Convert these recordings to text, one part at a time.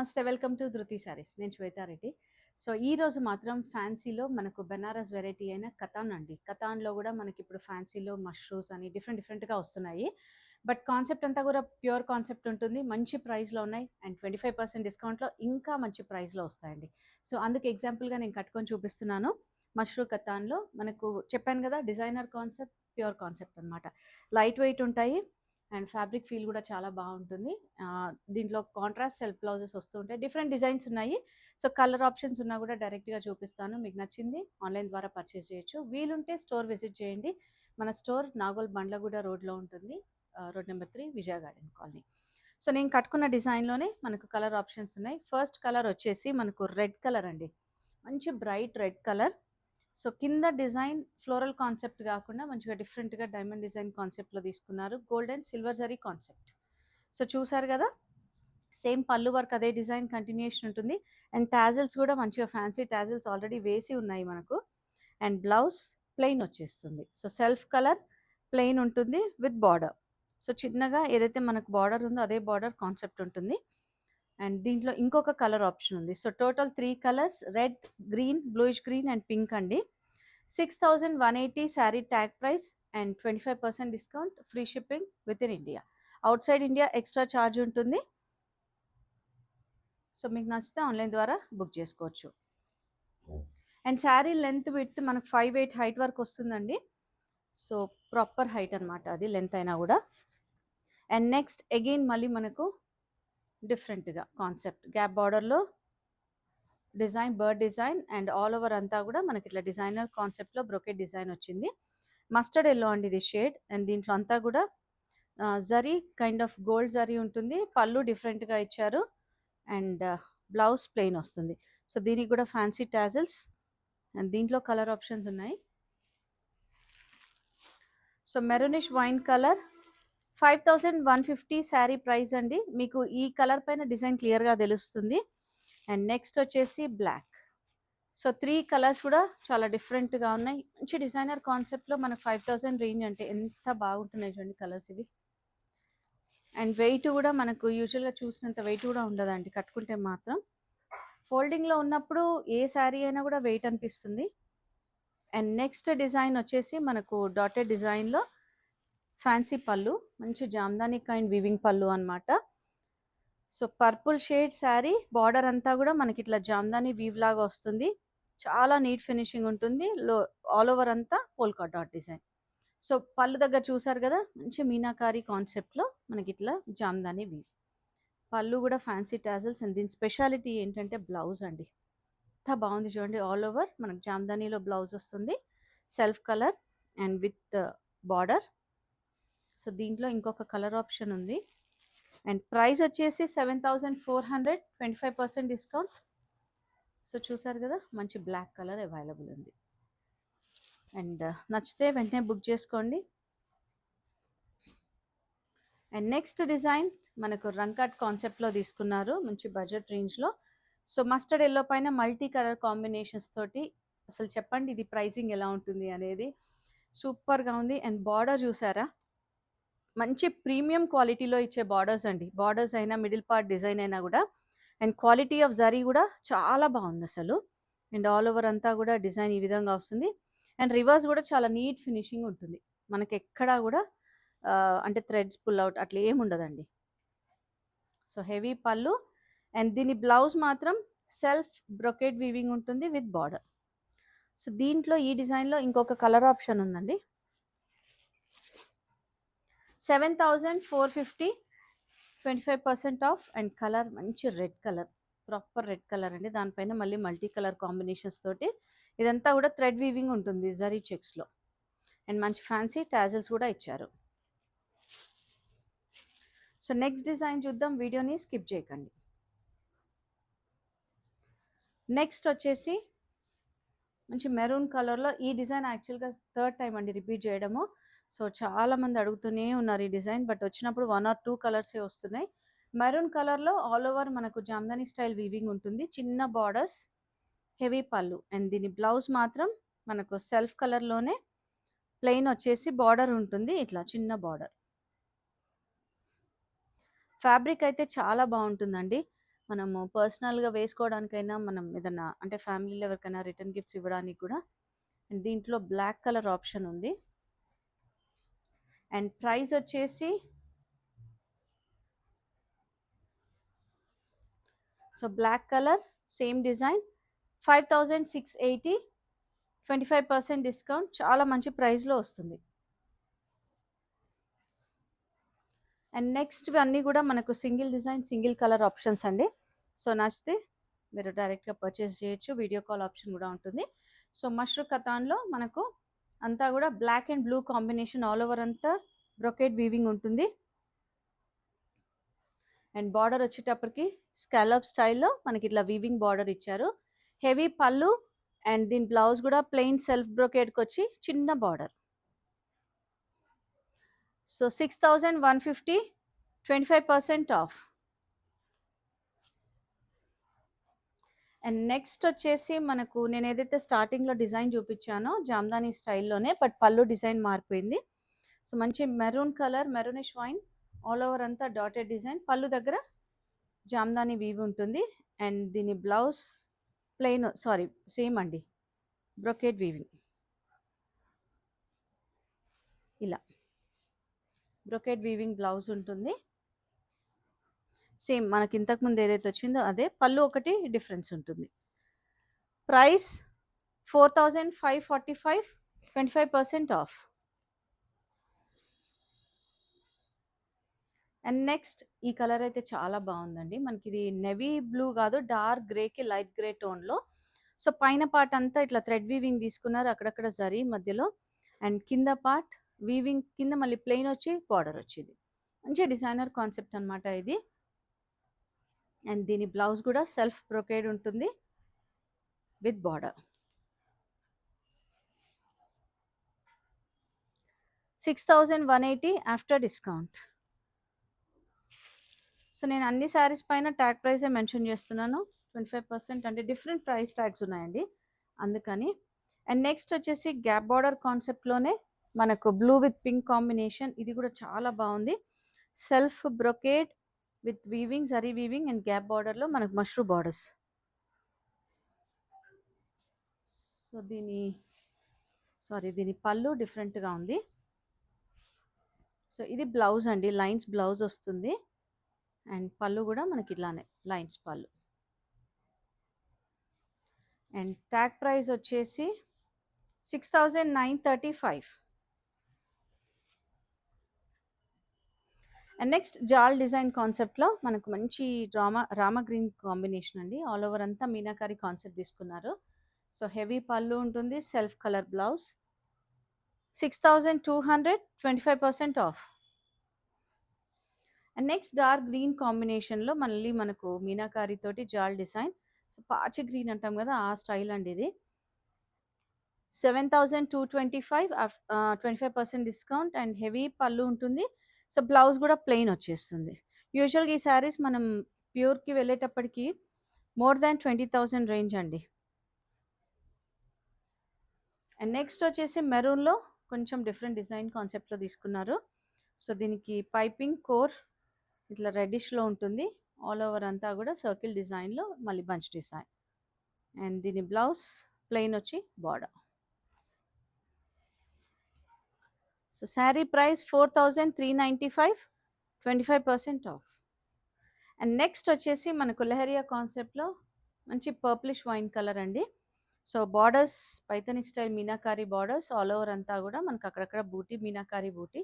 నమస్తే. Welcome to ధృతి సారీస్. నేను శ్వేతారెడ్డి. సో, ఈరోజు మాత్రం ఫ్యాన్సీలో మనకు బెనారస్ వెరైటీ అయిన కతాన్ అండి. కతాన్‌లో గూడా మనకిప్పుడు ఫ్యాన్సీలో మష్రూమ్స్ అని డిఫరెంట్‌గా వస్తున్నాయి. బట్ కాన్సెప్ట్ అంతా గూడా ప్యూర్ కాన్సెప్ట్ ఉంటుంది. మంచి ప్రైస్‌లో ఉన్నాయి. అండ్ 25% డిస్కౌంట్‌లో ఇంకా మంచి ప్రైస్‌లో వస్తాయండి. సో, అందుకు ఎగ్జాంపుల్‌గా నేను కట్టుకొని చూపిస్తున్నాను. మష్రూ కతాన్‌లో మనకు చెప్పాను గదా! డిజైనర్ కాన్సెప్ట్, ప్యూర్ కాన్సెప్ట్ అనమాట. లైట్ వెయిట్ ఉంటాయి. అండ్ ఫ్యాబ్రిక్ ఫీల్ కూడా చాలా బాగుంటుంది. దీంట్లో కాంట్రాస్ట్ సెల్ఫ్ బ్లౌజెస్ వస్తూ ఉంటాయి. డిఫరెంట్ డిజైన్స్ ఉన్నాయి. సో కలర్ ఆప్షన్స్ ఉన్నా కూడా డైరెక్ట్గా చూపిస్తాను. మీకు నచ్చింది ఆన్లైన్ ద్వారా పర్చేస్ చేయొచ్చు. వీలుంటే స్టోర్ విజిట్ చేయండి. మన స్టోర్ నాగోల్ బండ్లగూడ రోడ్లో ఉంటుంది. రోడ్ నెంబర్ 3 విజయ గార్డెన్ కాలనీ. సో నేను కట్టుకున్న డిజైన్లోనే మనకు కలర్ ఆప్షన్స్ ఉన్నాయి. ఫస్ట్ కలర్ వచ్చేసి మనకు రెడ్ కలర్ అండి. మంచి బ్రైట్ రెడ్ కలర్. సో కింద డిజైన్ ఫ్లోరల్ కాన్సెప్ట్ కాకుండా మంచిగా డిఫరెంట్గా డైమండ్ డిజైన్ కాన్సెప్ట్లో తీసుకున్నారు. Gold and silver zari concept. So చూసారు కదా, సేమ్ పళ్ళు వర్క్ అదే డిజైన్ కంటిన్యూషన్ ఉంటుంది. అండ్ టాజిల్స్ కూడా మంచిగా ఫ్యాన్సీ టాజిల్స్ ఆల్రెడీ వేసి ఉన్నాయి మనకు. అండ్ బ్లౌజ్ ప్లెయిన్ వచ్చేస్తుంది. సో సెల్ఫ్ కలర్ ప్లెయిన్ ఉంటుంది విత్ బార్డర్. సో చిన్నగా ఏదైతే మనకు బార్డర్ ఉందో అదే బార్డర్ కాన్సెప్ట్ ఉంటుంది. అండ్ దీంట్లో ఇంకొక కలర్ ఆప్షన్ ఉంది. So total 3 colours, red, green, bluish green and pink అండి. 6180 sari tag price and 25% discount, free shipping with in India. Out side India extra charge ఉంటుంది. సో మీకు నచ్చితే ఆన్లైన్ ద్వారా బుక్ చేసుకోవచ్చు. అండ్ శారీ లెంత్ విత్ మనకు 5'8" height వరకు వస్తుందండి. సో ప్రాపర్ హైట్ అనమాట, అది లెంత్ అయినా కూడా. అండ్ నెక్స్ట్ అగైన్ మళ్ళీ మనకు డిఫరెంట్గా కాన్సెప్ట్ గ్యాప్ బార్డర్లో design, bird design and all over అంతా కూడా మనకి ఇట్లా డిజైనర్ కాన్సెప్ట్లో బ్రొకెట్ డిజైన్ వచ్చింది. మస్టర్డ్ ఎల్లో అండి ఇది షేడ్. అండ్ దీంట్లో అంతా కూడా zari kind of gold zari ఉంటుంది. పళ్ళు డిఫరెంట్గా ఇచ్చారు. అండ్ బ్లౌజ్ ప్లెయిన్ వస్తుంది. సో దీనికి కూడా ఫ్యాన్సీ టాజిల్స్. అండ్ దీంట్లో కలర్ ఆప్షన్స్ ఉన్నాయి. So maroonish wine colour 5150 sari price అండి. మీకు ఈ కలర్ పైన డిజైన్ క్లియర్గా తెలుస్తుంది. అండ్ నెక్స్ట్ వచ్చేసి బ్లాక్. సో 3 కలర్స్ కూడా చాలా డిఫరెంట్గా ఉన్నాయి. మంచి డిజైనర్ కాన్సెప్ట్లో మనకు 5000 రేంజ్ అంటే ఎంత బాగుంటున్నాయి చూడండి కలర్స్ ఇవి. అండ్ వెయిట్ కూడా మనకు యూజువల్గా చూసినంత వెయిట్ కూడా ఉండదండి కట్టుకుంటే మాత్రం. ఫోల్డింగ్లో ఉన్నప్పుడు ఏ శారీ అయినా కూడా వెయిట్ అనిపిస్తుంది. అండ్ నెక్స్ట్ డిజైన్ వచ్చేసి మనకు డాటెడ్ డిజైన్లో ఫ్యాన్సీ పళ్ళు, మంచి జామ్దాని కైండ్ వీవింగ్ పళ్ళు అనమాట. So purple shade sari, border అంతా కూడా మనకి ఇట్లా జామ్దాని వీవ్ లాగా వస్తుంది. చాలా నీట్ ఫినిషింగ్ ఉంటుంది. ఆల్ ఓవర్ అంతా పోల్కా డాట్ డిజైన్. సో పళ్ళు దగ్గర చూసారు కదా, మంచి మీనాకారి కాన్సెప్ట్లో మనకి ఇట్లా జామ్దాని వీవ్. పళ్ళు కూడా ఫ్యాన్సీ టాజల్స్. అండ్ దీని స్పెషాలిటీ ఏంటంటే బ్లౌజ్ అండి. ఎంత బాగుంది చూడండి. ఆల్ ఓవర్ మనకు జామ్దానీలో బ్లౌజ్ వస్తుంది, self colour and with border. So దీంట్లో ఇంకొక కలర్ ఆప్షన్ ఉంది. అండ్ ప్రైస్ వచ్చేసి 7400, 25% డిస్కౌంట్. సో చూసారు కదా, మంచి బ్లాక్ కలర్ అవైలబుల్ ఉంది. అండ్ నచ్చితే వెంటనే బుక్ చేసుకోండి. అండ్ నెక్స్ట్ డిజైన్ మనకు రంకట్ కాన్సెప్ట్లో తీసుకున్నారు, మంచి బడ్జెట్ రేంజ్లో. సో మస్టర్డ్ ఎల్లో పైన మల్టీ కలర్ కాంబినేషన్స్ తోటి అసలు చెప్పండి ఇది ప్రైసింగ్ ఎలా ఉంటుంది అనేది. సూపర్గా ఉంది. అండ్ బార్డర్ చూసారా, మంచి ప్రీమియం క్వాలిటీలో ఇచ్చే బార్డర్స్ అండి. బార్డర్స్ అయినా మిడిల్ పార్ట్ డిజైన్ అయినా కూడా. అండ్ క్వాలిటీ ఆఫ్ జరీ కూడా చాలా బాగుంది అసలు. అండ్ ఆల్ ఓవర్ అంతా కూడా డిజైన్ ఈ విధంగా వస్తుంది. అండ్ రివర్స్ కూడా చాలా నీట్ ఫినిషింగ్ ఉంటుంది. మనకి ఎక్కడా కూడా అంటే థ్రెడ్స్ పుల్ అవుట్ అట్లా ఏమి ఉండదండి. సో హెవీ పళ్ళు. అండ్ దీని బ్లౌజ్ మాత్రం సెల్ఫ్ బ్రొకెట్ వీవింగ్ ఉంటుంది విత్ బార్డర్. సో దీంట్లో ఈ డిజైన్లో ఇంకొక కలర్ ఆప్షన్ ఉందండి. 7450, 25% ఆఫ్. అండ్ కలర్ మంచి red colour, proper red colour అండి. దానిపైన మళ్ళీ మల్టీ కలర్ కాంబినేషన్స్ తోటి ఇదంతా కూడా థ్రెడ్ వీవింగ్ ఉంటుంది జరీ చెక్స్లో. అండ్ మంచి ఫ్యాన్సీ టాజిల్స్ కూడా ఇచ్చారు. సో నెక్స్ట్ డిజైన్ చూద్దాం, వీడియోని స్కిప్ చేయకండి. నెక్స్ట్ వచ్చేసి మంచి మెరూన్ కలర్లో ఈ డిజైన్ యాక్చువల్గా థర్డ్ టైం అండి రిపీట్ చేయడము. సో చాలామంది అడుగుతూనే ఉన్నారు ఈ డిజైన్, బట్ వచ్చినప్పుడు 1 or 2 కలర్సే వస్తున్నాయి. మెరూన్ కలర్లో ఆల్ ఓవర్ మనకు జామ్దాని స్టైల్ వీవింగ్ ఉంటుంది, చిన్న బార్డర్స్, హెవీ పళ్ళు. అండ్ దీని బ్లౌజ్ మాత్రం మనకు సెల్ఫ్ కలర్లోనే ప్లెయిన్ వచ్చేసి బార్డర్ ఉంటుంది, ఇట్లా చిన్న బార్డర్. ఫ్యాబ్రిక్ అయితే చాలా బాగుంటుందండి. మనము పర్సనల్‌గా వేసుకోవడానికైనా, మనం ఏదన్నా అంటే ఫ్యామిలీలో ఎవరికైనా రిటర్న్ గిఫ్ట్స్ ఇవ్వడానికి కూడా. అండ్ దీంట్లో బ్లాక్ కలర్ ఆప్షన్ ఉంది. అండ్ ప్రైస్ వచ్చేసి so black colour same design 5680, 25% discount, చాలా మంచి ప్రైస్లో వస్తుంది. అండ్ నెక్స్ట్ అన్నీ కూడా మనకు single design single colour options అండి. సో నచ్చితే మీరు డైరెక్ట్గా పర్చేస్ చేయొచ్చు, వీడియో కాల్ ఆప్షన్ కూడా ఉంటుంది. సో మష్రూ కతాన్లో మనకు అంతా కూడా black and blue combination, all over అంతా బ్రొకేట్ వీవింగ్ ఉంటుంది. అండ్ బార్డర్ వచ్చేటప్పటికి స్కాలప్ స్టైల్లో మనకి ఇట్లా వీవింగ్ బార్డర్ ఇచ్చారు. హెవీ పళ్ళు అండ్ దీని బ్లౌజ్ కూడా ప్లెయిన్ సెల్ఫ్ బ్రొకేట్కి వచ్చి చిన్న border. So 6150, 25% off. And next వచ్చేసి మనకు నేను ఏదైతే స్టార్టింగ్లో డిజైన్ చూపించానో జామ్దానీ స్టైల్లోనే, బట్ పళ్ళు డిజైన్ మారిపోయింది. సో మంచి maroon colour, maroonish wine, all over అంతా డాటెడ్ డిజైన్, పళ్ళు దగ్గర జామ్దానీ వీవ్ ఉంటుంది. అండ్ దీని బ్లౌజ్ ప్లెయిన్, సారీ సేమ్ అండి, బ్రొకేట్ వీవింగ్. ఇలా బ్రొకేట్ వీవింగ్ బ్లౌజ్ ఉంటుంది. సేమ్ మనకి ఇంతకుముందు ఏదైతే వచ్చిందో అదే, పళ్ళు ఒకటి డిఫరెన్స్ ఉంటుంది. Price 4545, 25% off. అండ్ నెక్స్ట్ ఈ కలర్ అయితే చాలా బాగుందండి. మనకి ఇది నెవీ బ్లూ కాదు, డార్క్ గ్రేకి లైట్ గ్రే టోన్లో. సో పైన పార్ట్ అంతా ఇట్లా థ్రెడ్ వీవింగ్ తీసుకున్నారు, అక్కడక్కడ జరీ మధ్యలో. అండ్ కింద పార్ట్ వీవింగ్ కింద మళ్ళీ ప్లెయిన్ వచ్చి బార్డర్ వచ్చింది. మంచి డిజైనర్ కాన్సెప్ట్ అనమాట ఇది. అండ్ దీని బ్లౌజ్ కూడా సెల్ఫ్ బ్రొకేడ్ ఉంటుంది with border. 6180 after discount. So నేను అన్ని శారీస్ పైన ట్యాగ్ ప్రైసే మెన్షన్ చేస్తున్నాను. 25% అంటే డిఫరెంట్ ప్రైస్ ట్యాగ్స్ ఉన్నాయండి, అందుకని. అండ్ నెక్స్ట్ వచ్చేసి గ్యాప్ బార్డర్ కాన్సెప్ట్లోనే మనకు బ్లూ విత్ పింక్ కాంబినేషన్, ఇది కూడా చాలా బాగుంది. Self brocade with weaving, zari weaving and gap బార్డర్లో మనకు మష్రూ బార్డర్స్. సో దీని పళ్ళు డిఫరెంట్గా ఉంది. సో ఇది బ్లౌజ్ అండి, లైన్స్ బ్లౌజ్ వస్తుంది. అండ్ పళ్ళు కూడా మనకి ఇట్లానే లైన్స్ పళ్ళు. అండ్ ట్యాగ్ ప్రైస్ వచ్చేసి 6935. అండ్ నెక్స్ట్ జాల్ డిజైన్ కాన్సెప్ట్లో మనకు మంచి రామ గ్రీన్ కాంబినేషన్ అండి, ఆల్ ఓవర్ అంతా మీనాకారి కాన్సెప్ట్ తీసుకున్నారు. సో హెవీ పళ్ళు ఉంటుంది, self colour blouse. 6200, 25% off. And next dark green కాంబినేషన్లో మళ్ళీ మనకు మీనాకారి తోటి జాల్ డిజైన్. సో పాచి గ్రీన్ అంటాం కదా, ఆ స్టైల్ అండి ఇది. 7225, 25% డిస్కౌంట్. అండ్ హెవీ పళ్ళు ఉంటుంది. సో బ్లౌజ్ కూడా ప్లెయిన్ వచ్చేస్తుంది. యూజువల్గా ఈ శారీస్ మనం ప్యూర్కి వెళ్ళేటప్పటికి మోర్ దాన్ 20,000 రేంజ్ అండి. అండ్ నెక్స్ట్ వచ్చేసి మెరూన్లో కొంచెం డిఫరెంట్ డిజైన్ కాన్సెప్ట్లో తీసుకున్నారు. సో దీనికి పైపింగ్ కోర్ ఇట్లా రెడ్డిష్లో ఉంటుంది, ఆల్ ఓవర్ అంతా కూడా సర్కిల్ డిజైన్లో మళ్ళీ బంచ్ డిజైన్. అండ్ దీని బ్లౌజ్ ప్లెయిన్ వచ్చి border. So sari price 4395, 25% off. And next వచ్చేసి మనకు లెహరియా కాన్సెప్ట్లో మంచి పర్ప్లిష్ వైన్ కలర్ అండి. So borders Paithani style meenakari borders, all over అంతా కూడా మనకు అక్కడక్కడ బూటీ, మీనాకారి బూటీ.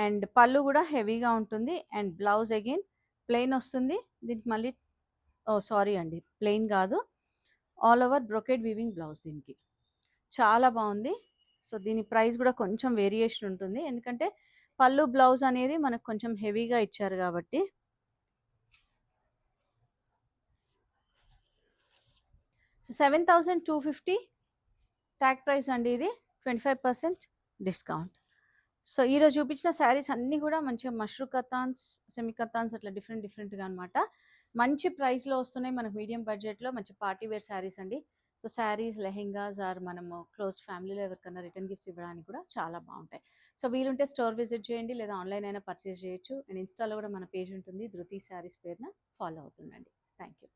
అండ్ పళ్ళు కూడా హెవీగా ఉంటుంది. అండ్ బ్లౌజ్ అగైన్ ప్లెయిన్ వస్తుంది. దీనికి మళ్ళీ సారీ అండి, ప్లెయిన్ కాదు, all over brocade weaving blouse దీనికి. చాలా బాగుంది. సో దీని ప్రైస్ కూడా కొంచెం వేరియేషన్ ఉంటుంది, ఎందుకంటే పళ్ళు బ్లౌజ్ అనేది మనకు కొంచెం హెవీగా ఇచ్చారు కాబట్టి. సో 7250 ట్యాగ్ ప్రైస్ అండి ఇది, 25% డిస్కౌంట్. సో ఈరోజు చూపించిన శారీస్ అన్నీ కూడా మంచిగా మష్రూ కతాన్స్, సెమీ కతాన్స్ అట్లా డిఫరెంట్గా అనమాట. మంచి ప్రైస్లో వస్తున్నాయి మనకు, మీడియం బడ్జెట్లో మంచి పార్టీ వేర్ శారీస్ అండి. సో శారీస్, లెహెంగాస్ ఆర్ మనము క్లోజ్డ్ ఫ్యామిలీలో ఎవరికైనా రిటర్న్ గిఫ్ట్స్ ఇవ్వడానికి కూడా చాలా బాగుంటాయి. సో వీలుంటే స్టోర్ విజిట్ చేయండి, లేదా ఆన్లైన్ అయినా పర్చేస్ చేయొచ్చు. అండ్ ఇన్స్టాలో కూడా మన పేజ్ ఉంటుంది, ధృతి శారీస్ పేరున ఫాలో అవుతుండండి. Thank you.